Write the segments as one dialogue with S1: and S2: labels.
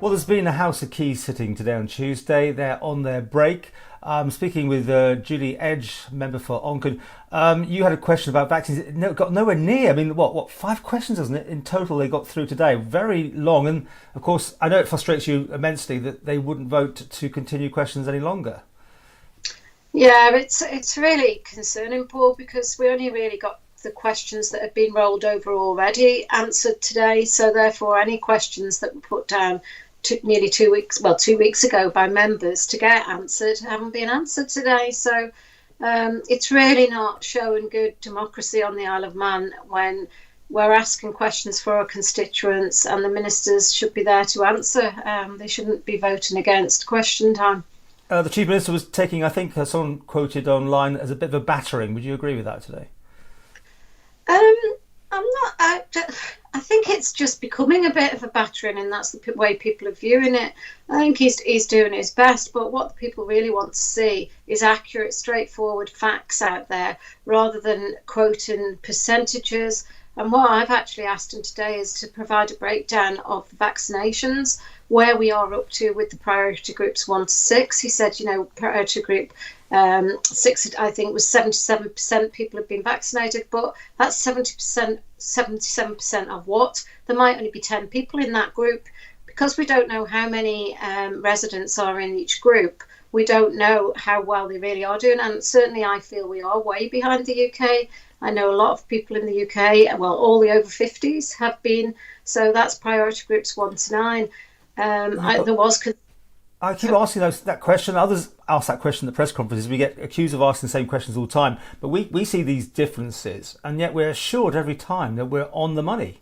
S1: Well, there's been a House of Keys sitting today on Tuesday. They're on their break. Speaking with Julie Edge, member for Onchan. You had a question about vaccines. No, got nowhere near. I mean, what, 5 questions, isn't it, in total they got through today? Very long. And, of course, I know it frustrates you immensely that they wouldn't vote to continue questions any longer.
S2: Yeah, it's really concerning, Paul, because we only really got the questions that have been rolled over already answered today. So, therefore, any questions that were put down nearly 2 weeks ago by members to get answered haven't been answered today. So it's really not showing good democracy on the Isle of Man when we're asking questions for our constituents and the ministers should be there to answer. They shouldn't be voting against question time.
S1: The Chief Minister was taking, I think, someone quoted online as a bit of a battering. Would you agree with that today?
S2: I'm not. I think it's just becoming a bit of a battering, and that's the way people are viewing it. I think he's doing his best, but what the people really want to see is accurate, straightforward facts out there, rather than quoting percentages. And what I've actually asked him today is to provide a breakdown of the vaccinations, where we are up to with the priority groups 1 to 6. He said, priority group 6, I think, was 77% people have been vaccinated, but that's 77% of what? There might only be 10 people in that group. Because we don't know how many residents are in each group, we don't know how well they really are doing. And certainly I feel we are way behind the UK. I know a lot of people in the UK, well, all the over 50s have been. So that's priority groups 1 to 9.
S1: I keep asking that question. Others ask that question at the press conferences. We get accused of asking the same questions all the time. But we see these differences, and yet we're assured every time that we're on the money.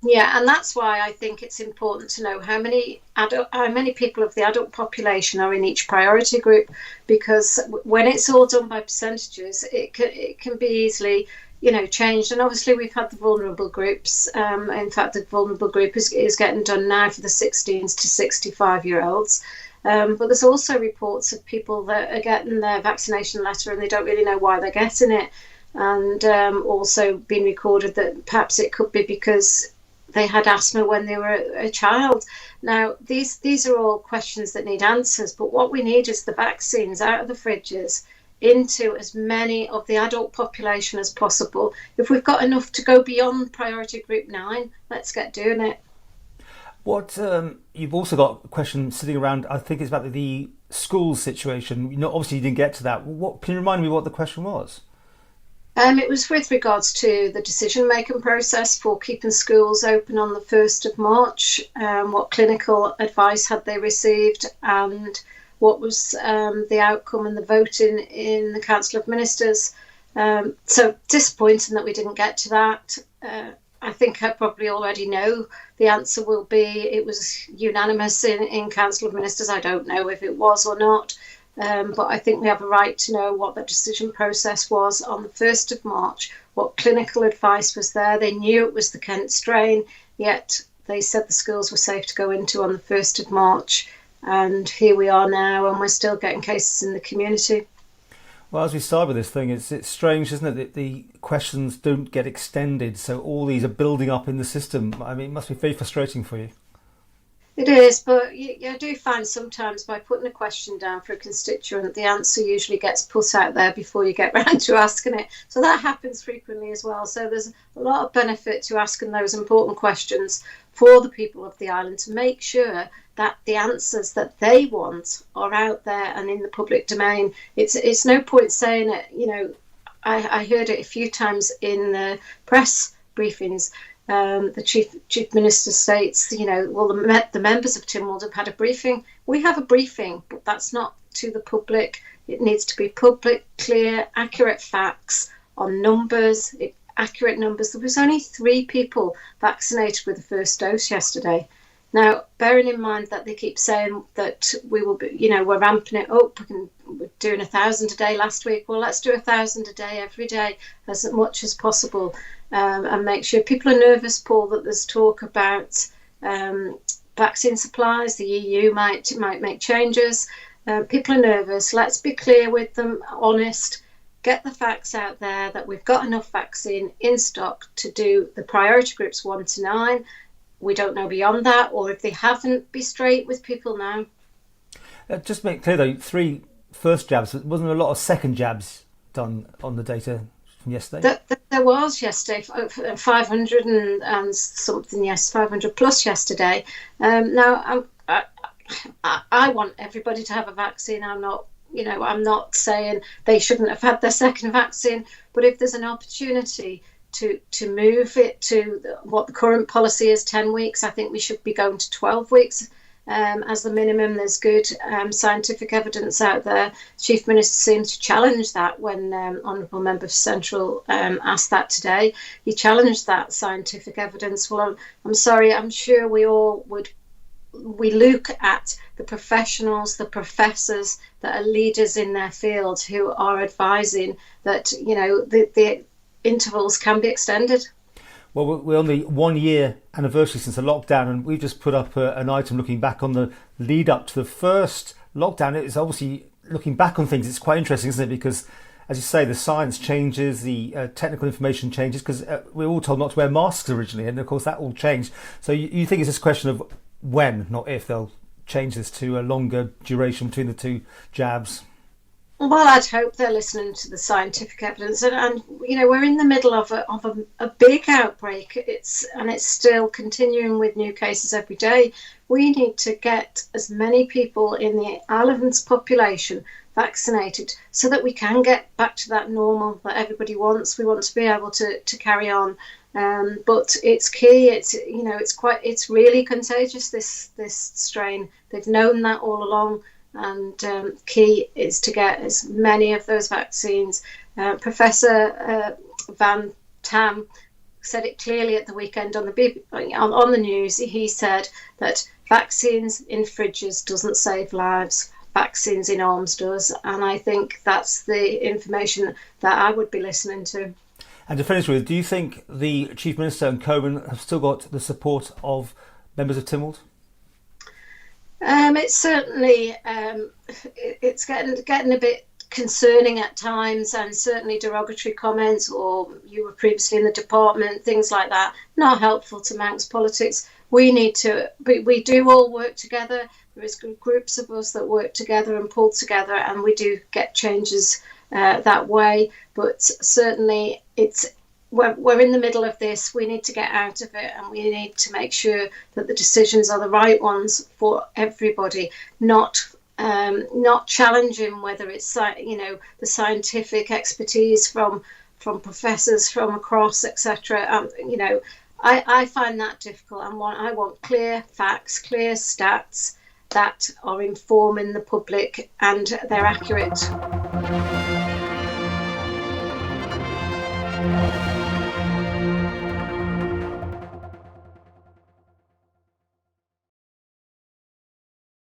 S2: Yeah, and that's why I think it's important to know how many people of the adult population are in each priority group, because when it's all done by percentages, it can be easily changed. And obviously we've had the vulnerable groups. In fact, the vulnerable group is getting done now for the 16s to 65-year-olds. But there's also reports of people that are getting their vaccination letter and they don't really know why they're getting it. And also been recorded that perhaps it could be because they had asthma when they were a child. Now, these are all questions that need answers, but what we need is the vaccines out of the fridges into as many of the adult population as possible. If we've got enough to go beyond priority group 9, let's get doing it.
S1: What you've also got a question sitting around, I think it's about the school situation. Obviously you didn't get to that. Can you remind me what the question was?
S2: It was with regards to the decision-making process for keeping schools open on the 1st of March. What clinical advice had they received, and what was the outcome and the voting in the Council of Ministers. So disappointing that we didn't get to that. I think I probably already know the answer will be it was unanimous in Council of Ministers. I don't know if it was or not. But I think we have a right to know what the decision process was on the 1st of March, what clinical advice was there. They knew it was the Kent strain, yet they said the schools were safe to go into on the 1st of March. And here we are now, and we're still getting cases in the community.
S1: Well, as we start with this thing, it's strange, isn't it, that the questions don't get extended, so all these are building up in the system. I mean, it must be very frustrating for you.
S2: It is, but you do find sometimes by putting a question down for a constituent, the answer usually gets put out there before you get round to asking it. So that happens frequently as well. So there's a lot of benefit to asking those important questions for the people of the island to make sure that the answers that they want are out there and in the public domain. It's no point saying it. I heard it a few times in the press briefings. The chief minister states, the members of Tynwald have had a briefing. We have a briefing, but that's not to the public. It needs to be public, clear, accurate facts on numbers, accurate numbers. There was only 3 people vaccinated with the first dose yesterday. Now, bearing in mind that they keep saying that we will be, we're ramping it up, we're doing 1,000 a day last week. Well, let's do 1,000 a day every day, as much as possible, and make sure people are nervous, Paul, that there's talk about vaccine supplies. The EU might make changes. People are nervous. Let's be clear with them, honest. Get the facts out there that we've got enough vaccine in stock to do the priority groups 1 to 9. we don't know beyond that, or if they haven't, be straight with people now.
S1: Just to make clear though, 3 first jabs, wasn't there a lot of second jabs done on the data from yesterday?
S2: There was yesterday, 500 and something, yes, 500 plus yesterday. Now, I want everybody to have a vaccine. I'm not saying they shouldn't have had their second vaccine, but if there's an opportunity to move it to what the current policy is, 10 weeks, I think we should be going to 12 weeks. As the minimum. There's good scientific evidence out there. Chief Minister seemed to challenge that when Honourable Member for Central asked that today. He challenged that scientific evidence. Well, I'm sorry, I'm sure we all would. We look at the professionals, the professors that are leaders in their fields who are advising that, the intervals can be extended.
S1: Well, we're on the 1 year anniversary since the lockdown, and we've just put up an item looking back on the lead up to the first lockdown. It's obviously looking back on things. It's quite interesting, isn't it? Because, as you say, the science changes, the technical information changes, because we were all told not to wear masks originally, and of course that all changed. So you think it's just a question of when, not if, they'll change this to a longer duration between the 2 jabs?
S2: Well, I'd hope they're listening to the scientific evidence, and we're in the middle of a big outbreak. It's still continuing with new cases every day. We need to get as many people in the island's population vaccinated so that we can get back to that normal that everybody wants. We want to be able to carry on, but it's key. It's really contagious. This strain. They've known that all along. And key is to get as many of those vaccines. Professor Van Tam said it clearly at the weekend on the news. He said that vaccines in fridges doesn't save lives. Vaccines in arms does. And I think that's the information that I would be listening to.
S1: And to finish with, do you think the Chief Minister and Coburn have still got the support of members of Tynwald?
S2: It's certainly it's getting a bit concerning at times, and certainly derogatory comments, or you were previously in the department, things like that, not helpful to Manx politics. We do all work together. There is groups of us that work together and pull together, and we do get changes that way. But certainly we're in the middle of this. We need to get out of it, and we need to make sure that the decisions are the right ones for everybody, not challenging whether it's the scientific expertise from professors from across, etc. I find that difficult. I want clear facts, clear stats that are informing the public and they're accurate.